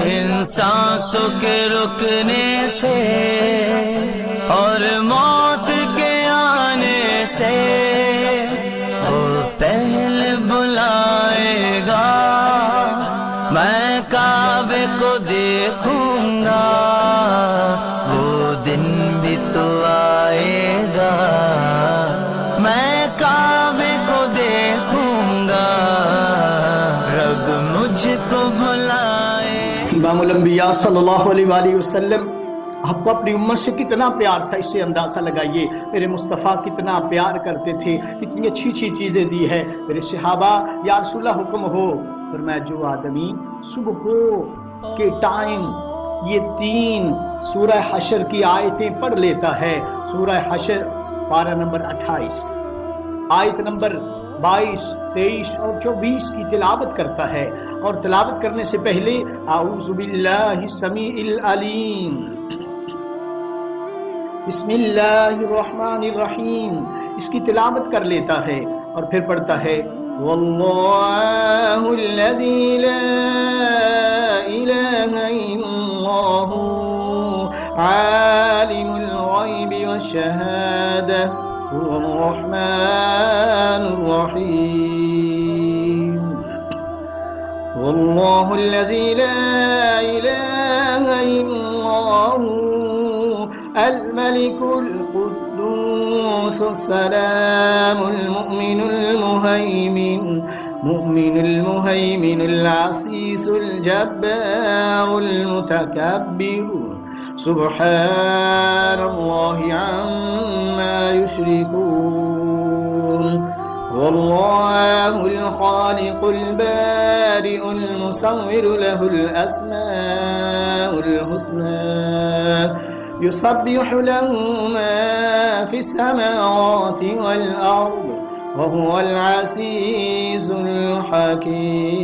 ان سانسوں کے رکنے سے اور موت کے آنے سے وہ پہلے بلائے گا، میں کعبے کو دیکھوں گا، وہ دن بھی تو آئے گا، میں کعبے کو دیکھوں گا، رب مجھ کو بلائے۔ امام الانبیاء صلی اللہ علیہ وآلہ وسلم آپ کو اپنی امت سے کتنا پیار تھا، اس سے اندازہ لگائیے میرے مصطفیٰ کتنا پیار کرتے تھے، اتنی اچھی اچھی چیزیں دی ہے۔ میرے صحابہ یا رسول اللہ حکم ہو، فرمایا جو آدمی صبح کے ٹائم یہ 3 سورہ حشر کی آیتیں پڑھ لیتا ہے، سورہ حشر پارہ نمبر 28 آیت نمبر 22، 23 اور 24 کی تلاوت کرتا ہے، اور تلاوت کرنے سے پہلے اعوذ باللہ السمیع العلیم بسم اللہ الرحمن الرحیم اس کی تلاوت کر لیتا ہے، اور پھر پڑھتا ہے واللہ الذی لا الہ الا اللہ عالم الغیب والشہادہ هو الرحمن الرحیم واللہ الذی لا الہ الا اللہ الملك القدوس السلام المؤمن المهيمن العزيز الجبار المتكبر سبحان الله عما يشركون والله الخالق البارئ المصور له الأسماء الحسنى يسبح له ما في السماوات والأرض وهو العزيز الحكيم۔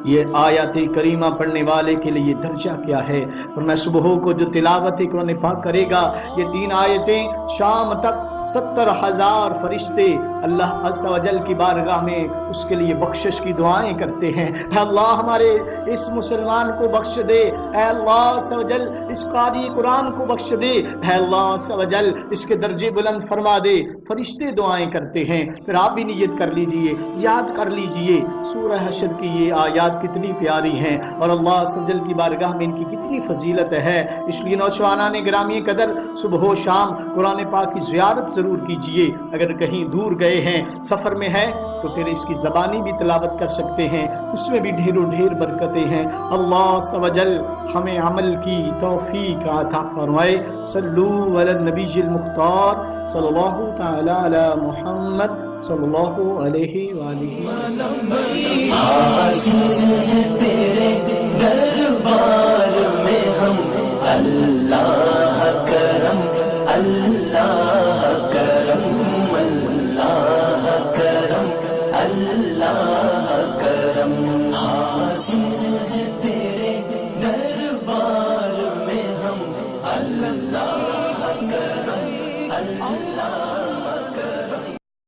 یہ آیات کریمہ پڑھنے والے کے لیے درجہ کیا ہے، اور میں صبح کو جو تلاوت قرآن پاک کرے گا، یہ 3 آیتیں شام تک 70,000 فرشتے اللہ عز و جل کی بارگاہ میں اس کے لیے بخشش کی دعائیں کرتے ہیں۔ اے اللہ ہمارے اس مسلمان کو بخش دے، اے اللہ عز و جل اس قاری قرآن کو بخش دے، اے اللہ عز و جل اس کے درجے بلند فرما دے۔ فرشتے دعائیں کرتے ہیں، پھر آپ بھی نیت کر لیجئے، یاد کر لیجئے سورہ حشر کی یہ آیات کتنی پیاری ہیں، اور اللہ عز و جل کی بارگاہ میں ان کی کتنی فضیلت ہے۔ اس لیے نوجوانان گرامی قدر صبح و شام قرآن پاک کی زیارت ضرور کیجئے۔ اگر کہیں دور گئے ہیں، سفر میں ہے، تو پھر اس کی زبانی بھی تلاوت کر سکتے ہیں، اس میں بھی ڈھیر و ڈھیر برکتیں ہیں۔ اللہ عز و جل ہمیں عمل کی توفیق عطا فرمائے۔ صلو علی النبی المختار صلی اللہ تعالی علی محمد صلی اللہ علیہ وآلہ وسلم۔ تیرے دربار میں ہم اللہ کرم اللہ کرم اللہ کرم اللہ کرم حاضر